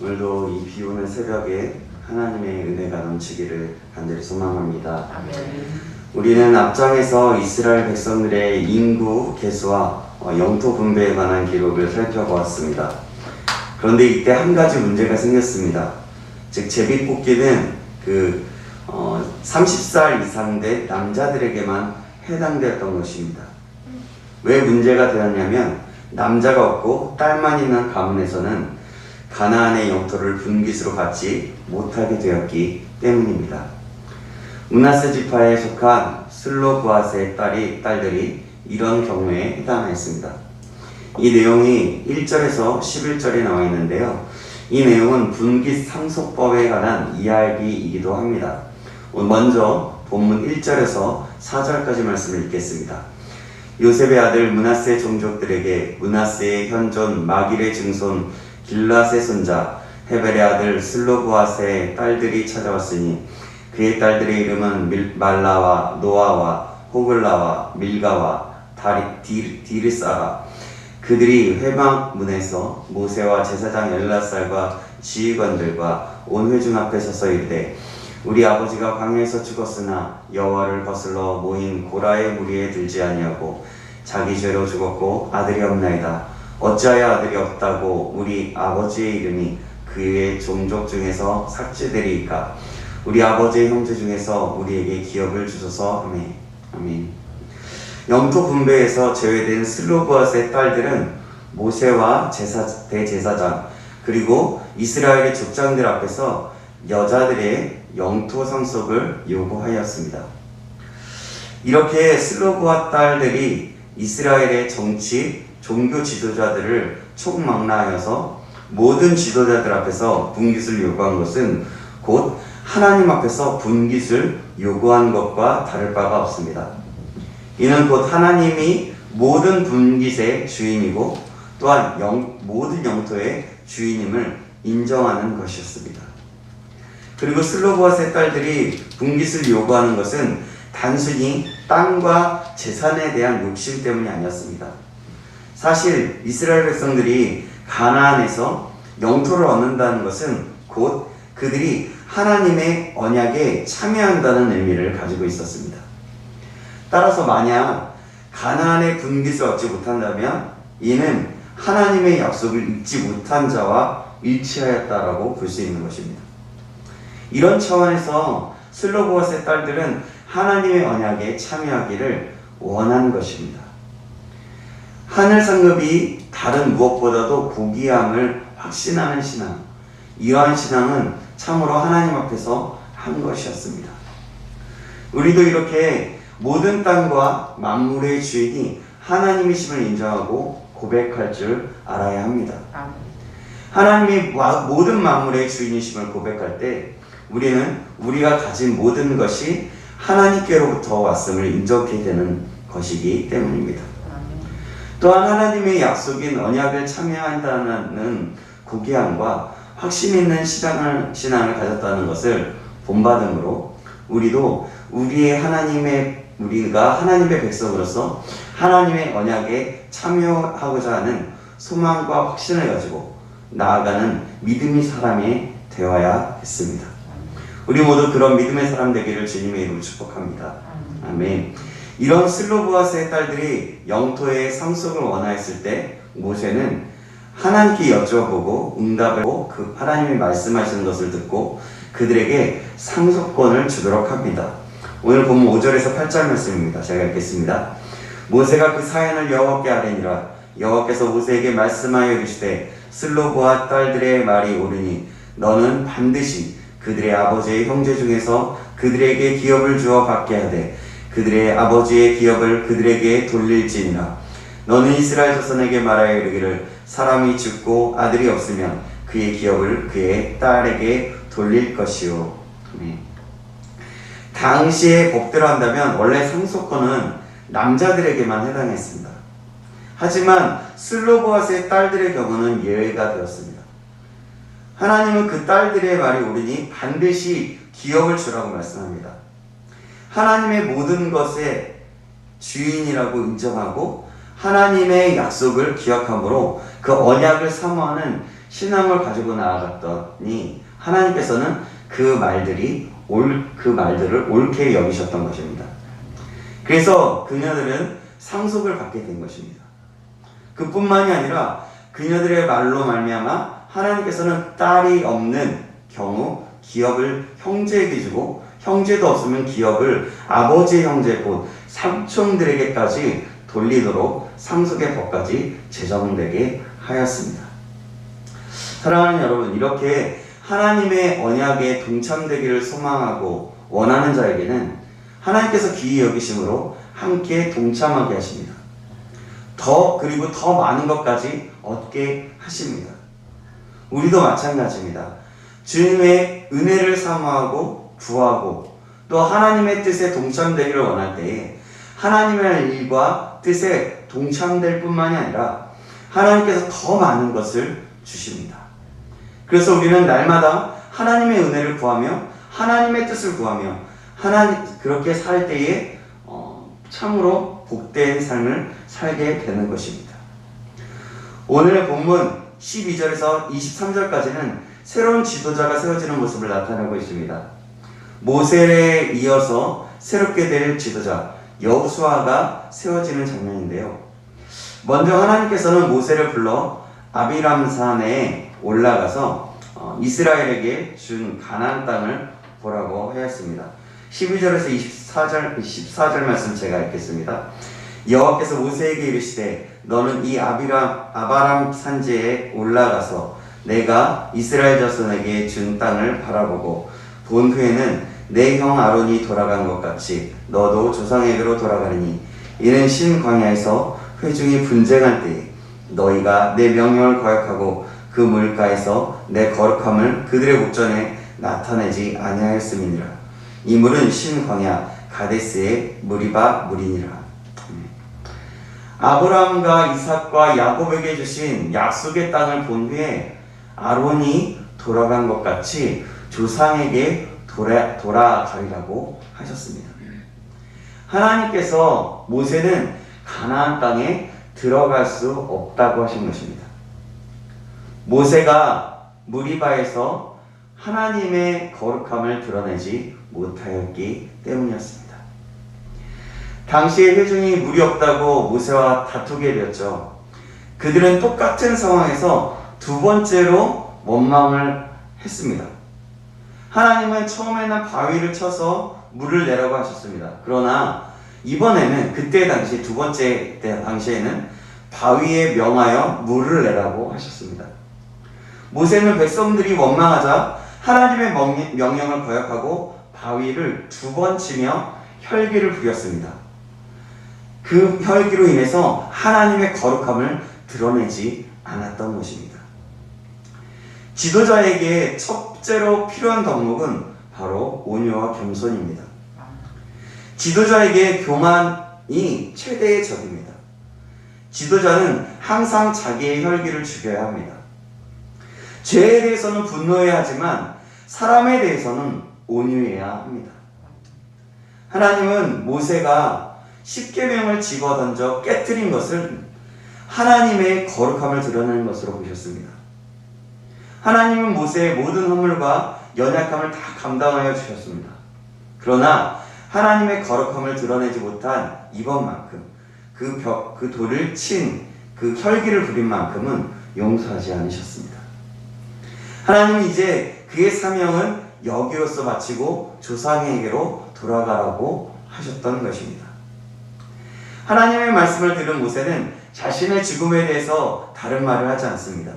오늘도 이 비 오는 새벽에 하나님의 은혜가 넘치기를 간절히 소망합니다. 아멘. 우리는 앞장에서 이스라엘 백성들의 인구 개수와 영토 분배에 관한 기록을 살펴보았습니다. 그런데 이때 한 가지 문제가 생겼습니다. 즉 제비뽑기는 30살 이상 된 남자들에게만 해당되었던 것입니다. 왜 문제가 되었냐면 남자가 없고 딸만 있는 가문에서는 가나안의 영토를 분깃으로 받지 못하게 되었기 때문입니다. 므낫세 지파에 속한 슬로브앗의 딸들이 이런 경우에 해당했습니다. 이 내용이 1절에서 11절에 나와 있는데요. 이 내용은 분깃 상속법에 관한 이야기이기도 합니다. 먼저 본문 1절에서 4절까지 말씀을 읽겠습니다. 요셉의 아들 므낫세 종족들에게 므낫세의 현존 마길의 증손 길랏의 손자 헤벨의 아들 슬로브앗의 딸들이 찾아왔으니 그의 딸들의 이름은 말라와 노아와 호글라와 밀가와 디르사라. 그들이 회막문에서 모세와 제사장 엘라살과 지휘관들과 온 회중 앞에 서서 이르되 우리 아버지가 광야에서 죽었으나 여호와를 거슬러 모인 고라의 무리에 들지 아니하고 자기 죄로 죽었고 아들이 없나이다. 어찌하여 아들이 없다고 우리 아버지의 이름이 그의 종족 중에서 삭제되리이까. 우리 아버지의 형제 중에서 우리에게 기업을 주소서. 아멘. 영토 분배에서 제외된 슬로브앗의 딸들은 모세와 대제사장 그리고 이스라엘의 족장들 앞에서 여자들의 영토 상속을 요구하였습니다. 이렇게 슬로브앗 딸들이 이스라엘의 정치, 종교 지도자들을 총망라하여서 모든 지도자들 앞에서 분깃을 요구한 것은 곧 하나님 앞에서 분깃을 요구한 것과 다를 바가 없습니다. 이는 곧 하나님이 모든 분깃의 주인이고 또한 모든 영토의 주인임을 인정하는 것이었습니다. 그리고 슬로브앗의 딸들이 분깃을 요구하는 것은 단순히 땅과 재산에 대한 욕심 때문이 아니었습니다. 사실 이스라엘 백성들이 가나안에서 영토를 얻는다는 것은 곧 그들이 하나님의 언약에 참여한다는 의미를 가지고 있었습니다. 따라서 만약 가나안의 분깃을 얻지 못한다면 이는 하나님의 약속을 잊지 못한 자와 일치하였다라고 볼 수 있는 것입니다. 이런 차원에서 슬로브앗의 딸들은 하나님의 언약에 참여하기를 원한 것입니다. 하늘 상급이 다른 무엇보다도 고귀함을 확신하는 신앙, 이러한 신앙은 참으로 하나님 앞에서 한 것이었습니다. 우리도 이렇게 모든 땅과 만물의 주인이 하나님이심을 인정하고 고백할 줄 알아야 합니다. 하나님이 모든 만물의 주인이심을 고백할 때 우리는 우리가 가진 모든 것이 하나님께로부터 왔음을 인정하게 되는 것이기 때문입니다. 또한 하나님의 약속인 언약을 참여한다는 고귀함과 확신 있는 신앙을 가졌다는 것을 본받음으로 우리도 우리가 하나님의 백성으로서 하나님의 언약에 참여하고자 하는 소망과 확신을 가지고 나아가는 믿음의 사람이 되어야 했습니다. 우리 모두 그런 믿음의 사람 되기를 주님의 이름으로 축복합니다. 아멘. 이런 슬로브앗의 딸들이 영토의 상속을 원하였을 때 모세는 하나님께 여쭤보고 응답을 하고 그 하나님이 말씀하시는 것을 듣고 그들에게 상속권을 주도록 합니다. 오늘 본문 5절에서 8절 말씀입니다. 제가 읽겠습니다. 모세가 그 사연을 여호와께 아뢰니라. 여호와께서 모세에게 말씀하여 이르시되 슬로브앗 딸들의 말이 옳으니 너는 반드시 그들의 아버지의 형제 중에서 그들에게 기업을 주어 받게 하되 그들의 아버지의 기업을 그들에게 돌릴지니라. 너는 이스라엘 자손에게 말하여 이르기를 사람이 죽고 아들이 없으면 그의 기업을 그의 딸에게 돌릴 것이요. 당시의 법대로 한다면 원래 상속권은 남자들에게만 해당했습니다. 하지만 슬로브앗의 딸들의 경우는 예외가 되었습니다. 하나님은 그 딸들의 말이 옳으니 반드시 기업을 주라고 말씀합니다. 하나님의 모든 것의 주인이라고 인정하고 하나님의 약속을 기억함으로 그 언약을 사모하는 신앙을 가지고 나아갔더니 하나님께서는 그 말들을 옳게 여기셨던 것입니다. 그래서 그녀들은 상속을 받게 된 것입니다. 그뿐만이 아니라 그녀들의 말로 말미암아 하나님께서는 딸이 없는 경우 기업을 형제에게 주고, 형제도 없으면 기업을 아버지의 형제 곧 삼촌들에게까지 돌리도록 상속의 법까지 제정되게 하였습니다. 사랑하는 여러분, 이렇게 하나님의 언약에 동참되기를 소망하고 원하는 자에게는 하나님께서 귀히 여기심으로 함께 동참하게 하십니다. 그리고 더 많은 것까지 얻게 하십니다. 우리도 마찬가지입니다. 주님의 은혜를 사모하고 구하고 또 하나님의 뜻에 동참되기를 원할 때에 하나님의 일과 뜻에 동참될 뿐만이 아니라 하나님께서 더 많은 것을 주십니다. 그래서 우리는 날마다 하나님의 은혜를 구하며 하나님의 뜻을 구하며 그렇게 살 때에 참으로 복된 삶을 살게 되는 것입니다. 오늘의 본문 12절에서 23절까지는 새로운 지도자가 세워지는 모습을 나타내고 있습니다. 모세에 이어서 새롭게 될 지도자 여호수아가 세워지는 장면인데요. 먼저 하나님께서는 모세를 불러 아비람산에 올라가서 이스라엘에게 준 가나안 땅을 보라고 하였습니다. 12절에서 14절 말씀 제가 읽겠습니다. 여호와께서 모세에게 이르시되 너는 이 아바람 산지에 올라가서 내가 이스라엘 자손에게 준 땅을 바라보고 본 후에는 내 형 아론이 돌아간 것 같이 너도 조상에게로 돌아가리니 이는 신 광야에서 회중이 분쟁할 때에 너희가 내 명령을 거역하고 그 물가에서 내 거룩함을 그들의 목전에 나타내지 아니하였음이니라. 이 물은 신 광야 가데스의 무리바 물이니라. 아브라함과 이삭과 야곱에게 주신 약속의 땅을 본 후에 아론이 돌아간 것 같이 조상에게 돌아가리라고 하셨습니다. 하나님께서 모세는 가나안 땅에 들어갈 수 없다고 하신 것입니다. 모세가 무리바에서 하나님의 거룩함을 드러내지 못하였기 때문이었습니다. 당시에 회중이 물이 없다고 모세와 다투게 되었죠. 그들은 똑같은 상황에서 두 번째로 원망을 했습니다. 하나님은 처음에는 바위를 쳐서 물을 내라고 하셨습니다. 그러나 이번에는 그때 당시 두 번째 당시에는 바위에 명하여 물을 내라고 하셨습니다. 모세는 백성들이 원망하자 하나님의 명령을 거역하고 바위를 두 번 치며 혈기를 부렸습니다. 그 혈기로 인해서 하나님의 거룩함을 드러내지 않았던 것입니다. 지도자에게 첫째로 필요한 덕목은 바로 온유와 겸손입니다. 지도자에게 교만이 최대의 적입니다. 지도자는 항상 자기의 혈기를 죽여야 합니다. 죄에 대해서는 분노해야 하지만 사람에 대해서는 온유해야 합니다. 하나님은 모세가 십계명을 집어던져 깨뜨린 것을 하나님의 거룩함을 드러내는 것으로 보셨습니다. 하나님은 모세의 모든 허물과 연약함을 다 감당하여 주셨습니다. 그러나 하나님의 거룩함을 드러내지 못한 이번만큼 그 돌을 친 그 혈기를 부린 만큼은 용서하지 않으셨습니다. 하나님은 이제 그의 사명은 여기로서 마치고 조상에게로 돌아가라고 하셨던 것입니다. 하나님의 말씀을 들은 모세는 자신의 죽음에 대해서 다른 말을 하지 않습니다.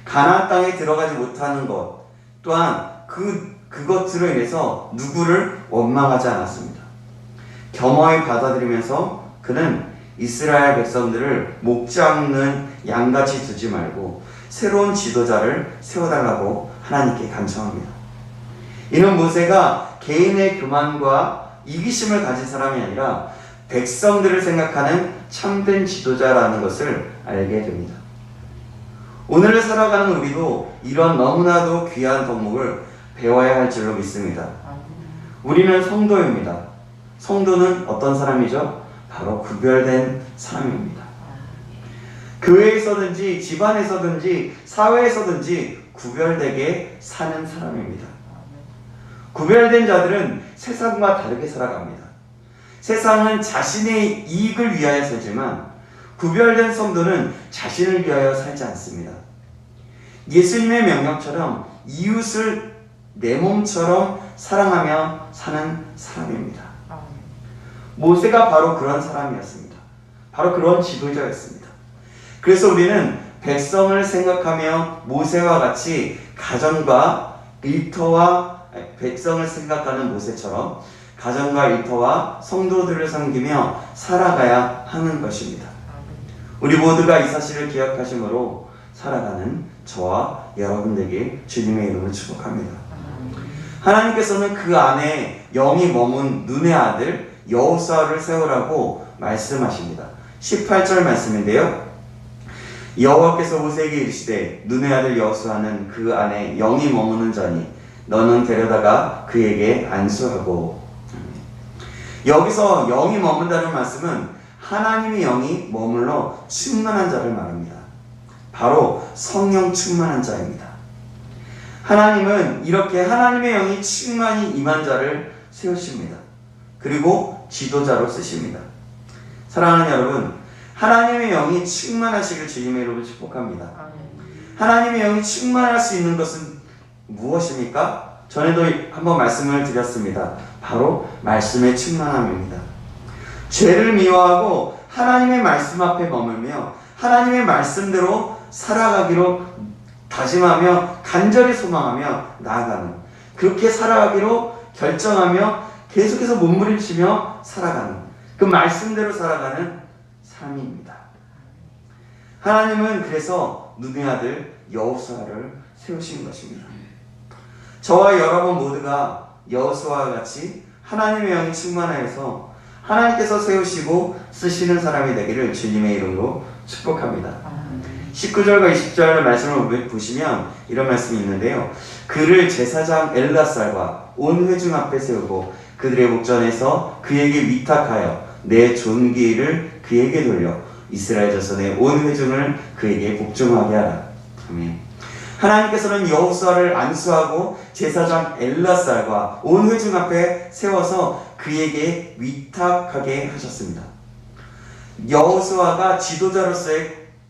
가나안 땅에 들어가지 못하는 것 또한 그것으로 인해서 누구를 원망하지 않았습니다. 겸허히 받아들이면서 그는 이스라엘 백성들을 목잡는 양같이 두지 말고 새로운 지도자를 세워달라고 하나님께 간청합니다. 이는 모세가 개인의 교만과 이기심을 가진 사람이 아니라 백성들을 생각하는 참된 지도자라는 것을 알게 됩니다. 오늘을 살아가는 우리도 이런 너무나도 귀한 덕목을 배워야 할 줄로 믿습니다. 우리는 성도입니다. 성도는 어떤 사람이죠? 바로 구별된 사람입니다. 교회에서든지 집안에서든지 사회에서든지 구별되게 사는 사람입니다. 구별된 자들은 세상과 다르게 살아갑니다. 세상은 자신의 이익을 위하여 살지만 구별된 성도는 자신을 위하여 살지 않습니다. 예수님의 명령처럼 이웃을 내 몸처럼 사랑하며 사는 사람입니다. 모세가 바로 그런 사람이었습니다. 바로 그런 지도자였습니다. 그래서 우리는 백성을 생각하며 모세와 같이 가정과 일터와 백성을 생각하는 모세처럼 가정과 일터와 성도들을 섬기며 살아가야 하는 것입니다. 우리 모두가 이 사실을 기억하심으로 살아가는 저와 여러분들에게 주님의 이름을 축복합니다. 하나님께서는 그 안에 영이 머문 눈의 아들 여호수아를 세우라고 말씀하십니다. 18절 말씀인데요. 여호와께서 모세에게 이르시되 눈의 아들 여호수아는 그 안에 영이 머무는 자니 너는 데려다가 그에게 안수하고. 여기서 영이 머문다는 말씀은 하나님의 영이 머물러 충만한 자를 말합니다. 바로 성령 충만한 자입니다. 하나님은 이렇게 하나님의 영이 충만히 임한 자를 세우십니다. 그리고 지도자로 쓰십니다. 사랑하는 여러분, 하나님의 영이 충만하시길 주님의 이름으로 축복합니다. 하나님의 영이 충만할 수 있는 것은 무엇입니까? 전에도 한번 말씀을 드렸습니다. 바로 말씀의 충만함입니다. 죄를 미워하고 하나님의 말씀 앞에 머물며 하나님의 말씀대로 살아가기로 다짐하며 간절히 소망하며 나아가는, 그렇게 살아가기로 결정하며 계속해서 몸부림치며 살아가는, 그 말씀대로 살아가는 삶입니다. 하나님은 그래서 눈의 아들 여호수아를 세우신 것입니다. 저와 여러분 모두가 여호수아와 같이 하나님의 영이 충만하여서 하나님께서 세우시고 쓰시는 사람이 되기를 주님의 이름으로 축복합니다. 19절과 20절 말씀을 보시면 이런 말씀이 있는데요. 그를 제사장 엘라살과 온 회중 앞에 세우고 그들의 목전에서 그에게 위탁하여 내 존귀를 그에게 돌려 이스라엘 자손의 온 회중을 그에게 복종하게 하라. 아멘. 하나님께서는 여호수아를 안수하고 제사장 엘라살과 온 회중 앞에 세워서 그에게 위탁하게 하셨습니다.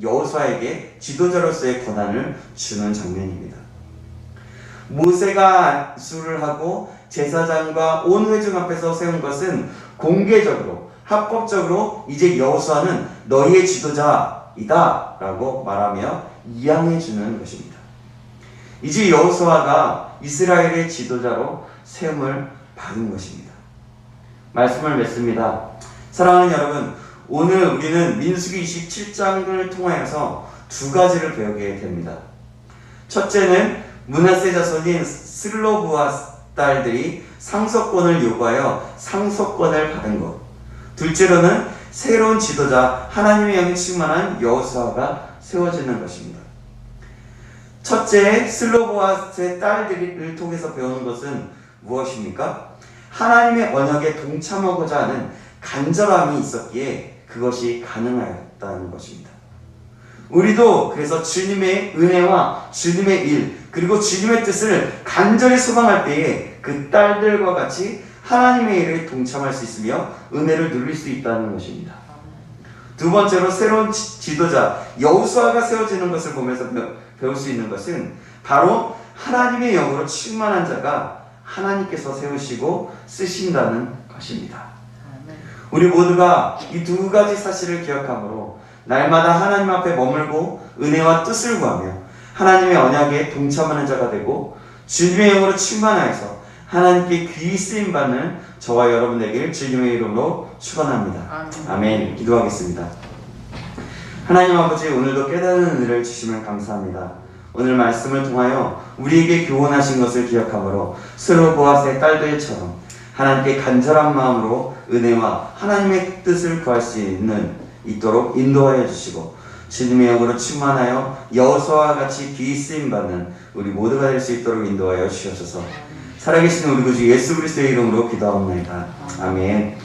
여호수아에게 지도자로서의 권한을 주는 장면입니다. 모세가 안수를 하고 제사장과 온 회중 앞에서 세운 것은 공개적으로 합법적으로 이제 여호수아는 너희의 지도자이다 라고 말하며 이양해 주는 것입니다. 이제 여호수아가 이스라엘의 지도자로 세움을 받은 것입니다. 말씀을 맺습니다. 사랑하는 여러분, 오늘 우리는 민수기 27장을 통하여서 두 가지를 배우게 됩니다. 첫째는 므낫세 자손인 슬로브와 딸들이 상속권을 요구하여 상속권을 받은 것. 둘째로는 새로운 지도자 하나님의 영이 충만한 여호수아가 세워지는 것입니다. 첫째, 슬로브아스의 딸들을 통해서 배우는 것은 무엇입니까? 하나님의 언약에 동참하고자 하는 간절함이 있었기에 그것이 가능하였다는 것입니다. 우리도 그래서 주님의 은혜와 주님의 일, 그리고 주님의 뜻을 간절히 소망할 때에 그 딸들과 같이 하나님의 일에 동참할 수 있으며 은혜를 누릴 수 있다는 것입니다. 두 번째로 새로운 지도자 여호수아가 세워지는 것을 보면서 배울 수 있는 것은 바로 하나님의 영으로 충만한 자가 하나님께서 세우시고 쓰신다는 것입니다. 우리 모두가 이 두 가지 사실을 기억함으로 날마다 하나님 앞에 머물고 은혜와 뜻을 구하며 하나님의 언약에 동참하는 자가 되고 주님의 영으로 충만하여서 하나님께 귀히 쓰임받는 저와 여러분에게 주님의 이름으로 축원합니다. 아멘. 기도하겠습니다. 하나님 아버지, 오늘도 깨닫는 은혜를 주시면 감사합니다. 오늘 말씀을 통하여 우리에게 교훈하신 것을 기억함으로 슬로보아스의 딸들처럼 하나님께 간절한 마음으로 은혜와 하나님의 뜻을 구할 수 있도록 인도하여 주시고 주님의 영으로 충만하여 여호수아와 같이 귀히 쓰임받는 우리 모두가 될 수 있도록 인도하여 주시옵소서. 살아계신 우리 구주 예수 그리스도의 이름으로 기도하옵나이다. 아멘.